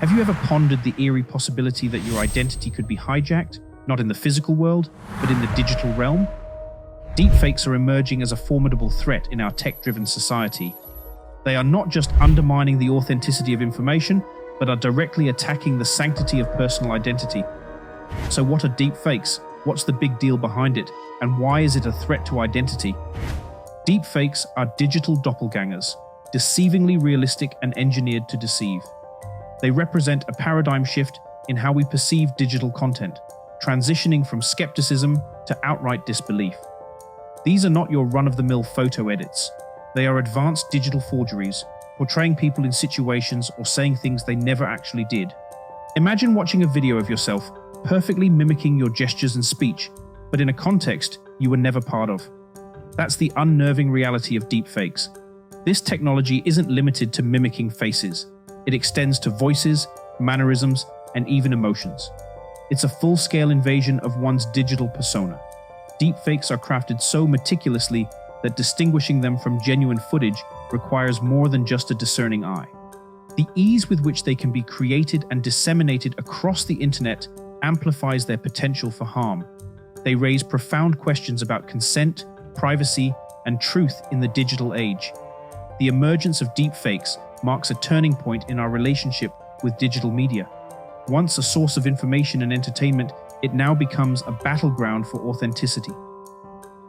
Have you ever pondered the eerie possibility that your identity could be hijacked, not in the physical world, but in the digital realm? Deepfakes are emerging as a formidable threat in our tech-driven society. They are not just undermining the authenticity of information, but are directly attacking the sanctity of personal identity. So what are deepfakes? What's the big deal behind it? And why is it a threat to identity? Deepfakes are digital doppelgangers, deceivingly realistic and engineered to deceive. They represent a paradigm shift in how we perceive digital content, transitioning from skepticism to outright disbelief. These are not your run-of-the-mill photo edits. They are advanced digital forgeries, portraying people in situations or saying things they never actually did. Imagine watching a video of yourself perfectly mimicking your gestures and speech, but in a context you were never part of. That's the unnerving reality of deepfakes. This technology isn't limited to mimicking faces. It extends to voices, mannerisms, and even emotions. It's a full-scale invasion of one's digital persona. Deepfakes are crafted so meticulously that distinguishing them from genuine footage requires more than just a discerning eye. The ease with which they can be created and disseminated across the internet amplifies their potential for harm. They raise profound questions about consent, privacy, and truth in the digital age. The emergence of deepfakes marks a turning point in our relationship with digital media. Once a source of information and entertainment, it now becomes a battleground for authenticity.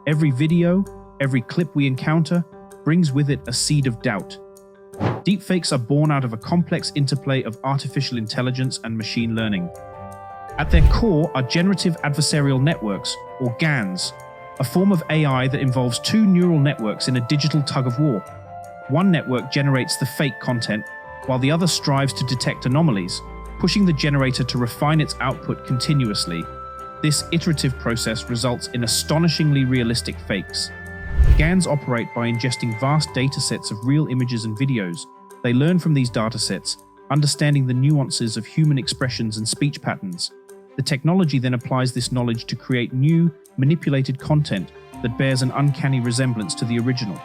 Every video, every clip we encounter, brings with it a seed of doubt. Deepfakes are born out of a complex interplay of artificial intelligence and machine learning. At their core are generative adversarial networks, or GANs, a form of AI that involves two neural networks in a digital tug-of-war. One network generates the fake content, while the other strives to detect anomalies, pushing the generator to refine its output continuously. This iterative process results in astonishingly realistic fakes. GANs operate by ingesting vast datasets of real images and videos. They learn from these datasets, understanding the nuances of human expressions and speech patterns. The technology then applies this knowledge to create new, manipulated content that bears an uncanny resemblance to the original.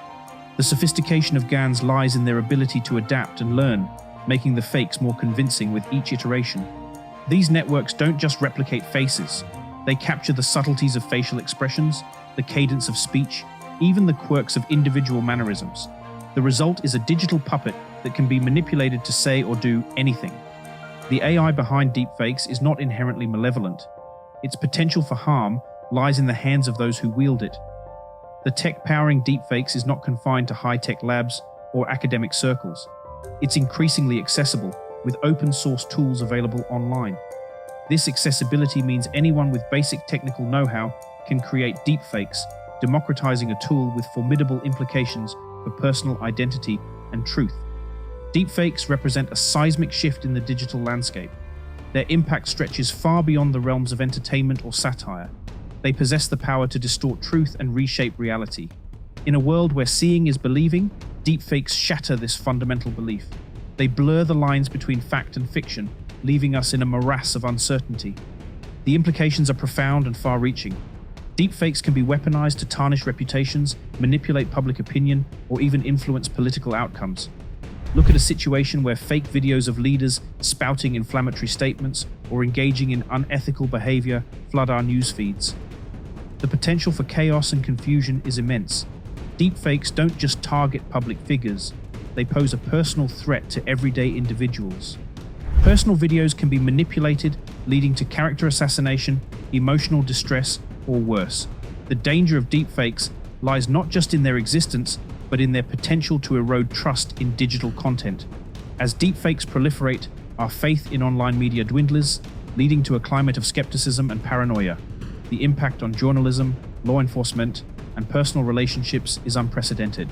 The sophistication of GANs lies in their ability to adapt and learn, making the fakes more convincing with each iteration. These networks don't just replicate faces. They capture the subtleties of facial expressions, the cadence of speech, even the quirks of individual mannerisms. The result is a digital puppet that can be manipulated to say or do anything. The AI behind deepfakes is not inherently malevolent. Its potential for harm lies in the hands of those who wield it. The tech powering deepfakes is not confined to high-tech labs or academic circles. It's increasingly accessible, with open-source tools available online. This accessibility means anyone with basic technical know-how can create deepfakes, democratizing a tool with formidable implications for personal identity and truth. Deepfakes represent a seismic shift in the digital landscape. Their impact stretches far beyond the realms of entertainment or satire. They possess the power to distort truth and reshape reality. In a world where seeing is believing, deepfakes shatter this fundamental belief. They blur the lines between fact and fiction, leaving us in a morass of uncertainty. The implications are profound and far-reaching. Deepfakes can be weaponized to tarnish reputations, manipulate public opinion, or even influence political outcomes. Look at a situation where fake videos of leaders spouting inflammatory statements or engaging in unethical behavior flood our news feeds. The potential for chaos and confusion is immense. Deepfakes don't just target public figures, they pose a personal threat to everyday individuals. Personal videos can be manipulated, leading to character assassination, emotional distress, or worse. The danger of deepfakes lies not just in their existence, but in their potential to erode trust in digital content. As deepfakes proliferate, our faith in online media dwindles, leading to a climate of skepticism and paranoia. The impact on journalism, law enforcement, and personal relationships is unprecedented.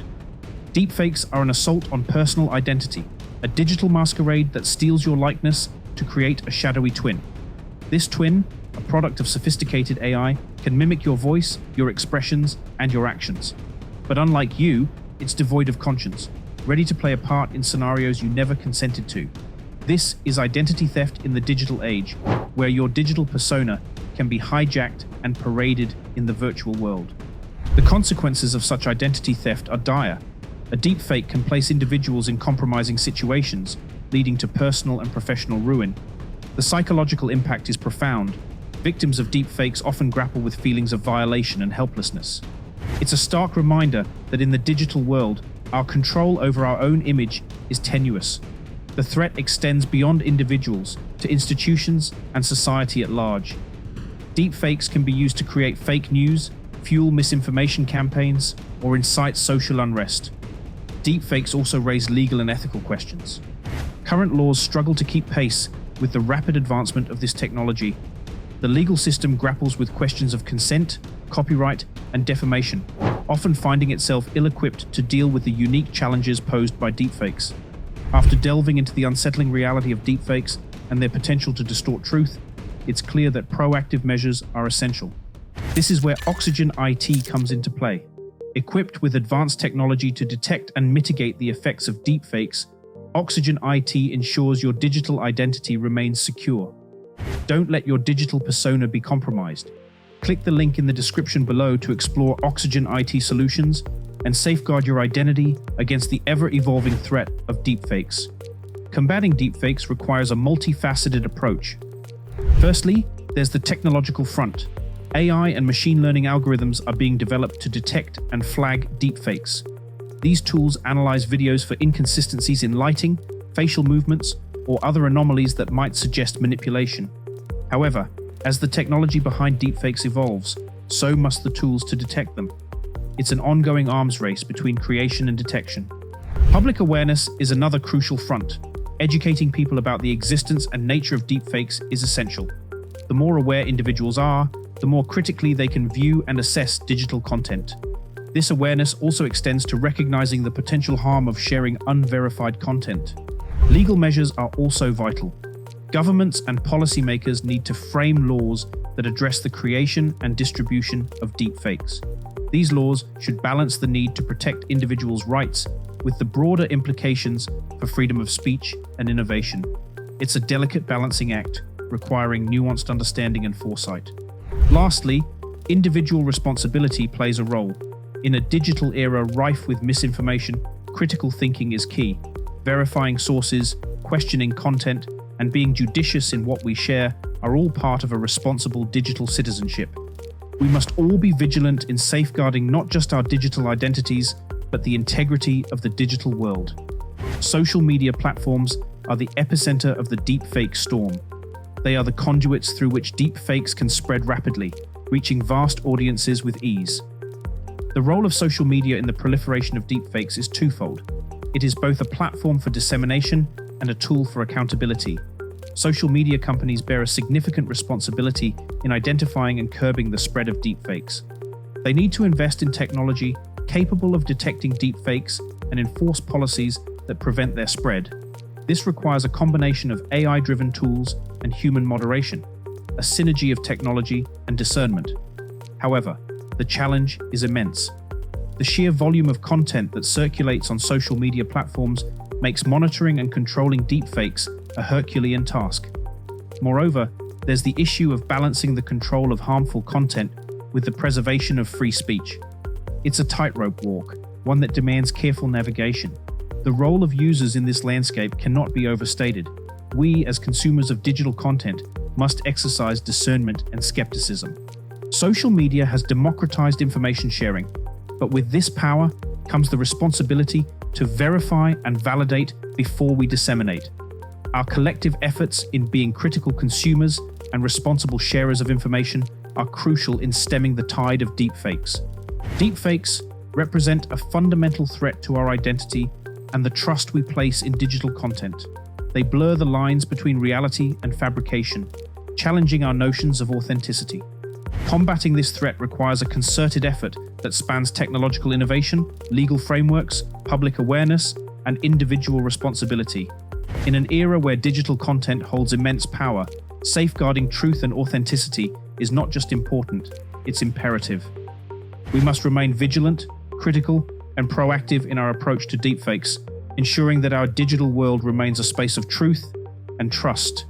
Deepfakes are an assault on personal identity, a digital masquerade that steals your likeness to create a shadowy twin. This twin, a product of sophisticated AI, can mimic your voice, your expressions, and your actions. But unlike you, it's devoid of conscience, ready to play a part in scenarios you never consented to. This is identity theft in the digital age, where your digital persona can be hijacked and paraded in the virtual world. The consequences of such identity theft are dire. A deepfake can place individuals in compromising situations, leading to personal and professional ruin. The psychological impact is profound. Victims of deepfakes often grapple with feelings of violation and helplessness. It's a stark reminder that in the digital world, our control over our own image is tenuous. The threat extends beyond individuals to institutions and society at large. Deepfakes can be used to create fake news, fuel misinformation campaigns, or incite social unrest. Deepfakes also raise legal and ethical questions. Current laws struggle to keep pace with the rapid advancement of this technology. The legal system grapples with questions of consent, copyright, and defamation, often finding itself ill-equipped to deal with the unique challenges posed by deepfakes. After delving into the unsettling reality of deepfakes and their potential to distort truth, it's clear that proactive measures are essential. This is where OxygenIT comes into play. Equipped with advanced technology to detect and mitigate the effects of deepfakes, OxygenIT ensures your digital identity remains secure. Don't let your digital persona be compromised. Click the link in the description below to explore OxygenIT solutions and safeguard your identity against the ever-evolving threat of deepfakes. Combating deepfakes requires a multifaceted approach. Firstly, there's the technological front. AI and machine learning algorithms are being developed to detect and flag deepfakes. These tools analyze videos for inconsistencies in lighting, facial movements, or other anomalies that might suggest manipulation. However, as the technology behind deepfakes evolves, so must the tools to detect them. It's an ongoing arms race between creation and detection. Public awareness is another crucial front. Educating people about the existence and nature of deepfakes is essential. The more aware individuals are, the more critically they can view and assess digital content. This awareness also extends to recognizing the potential harm of sharing unverified content. Legal measures are also vital. Governments and policymakers need to frame laws that address the creation and distribution of deepfakes. These laws should balance the need to protect individuals' rights with the broader implications for freedom of speech and innovation. It's a delicate balancing act, requiring nuanced understanding and foresight. Lastly, individual responsibility plays a role. In a digital era rife with misinformation, critical thinking is key. Verifying sources, questioning content, and being judicious in what we share are all part of a responsible digital citizenship. We must all be vigilant in safeguarding not just our digital identities, but the integrity of the digital world. Social media platforms are the epicenter of the deepfake storm. They are the conduits through which deepfakes can spread rapidly, reaching vast audiences with ease. The role of social media in the proliferation of deepfakes is twofold. It is both a platform for dissemination and a tool for accountability. Social media companies bear a significant responsibility in identifying and curbing the spread of deepfakes. They need to invest in technology capable of detecting deepfakes and enforce policies that prevent their spread. This requires a combination of AI-driven tools and human moderation, a synergy of technology and discernment. However, the challenge is immense. The sheer volume of content that circulates on social media platforms makes monitoring and controlling deepfakes a Herculean task. Moreover, there's the issue of balancing the control of harmful content with the preservation of free speech. It's a tightrope walk, one that demands careful navigation. The role of users in this landscape cannot be overstated. We, as consumers of digital content, must exercise discernment and skepticism. Social media has democratized information sharing, but with this power comes the responsibility to verify and validate before we disseminate. Our collective efforts in being critical consumers and responsible sharers of information are crucial in stemming the tide of deepfakes. Deepfakes represent a fundamental threat to our identity and the trust we place in digital content. They blur the lines between reality and fabrication, challenging our notions of authenticity. Combating this threat requires a concerted effort that spans technological innovation, legal frameworks, public awareness, and individual responsibility. In an era where digital content holds immense power, safeguarding truth and authenticity is not just important, it's imperative. We must remain vigilant, critical, and proactive in our approach to deepfakes, ensuring that our digital world remains a space of truth and trust.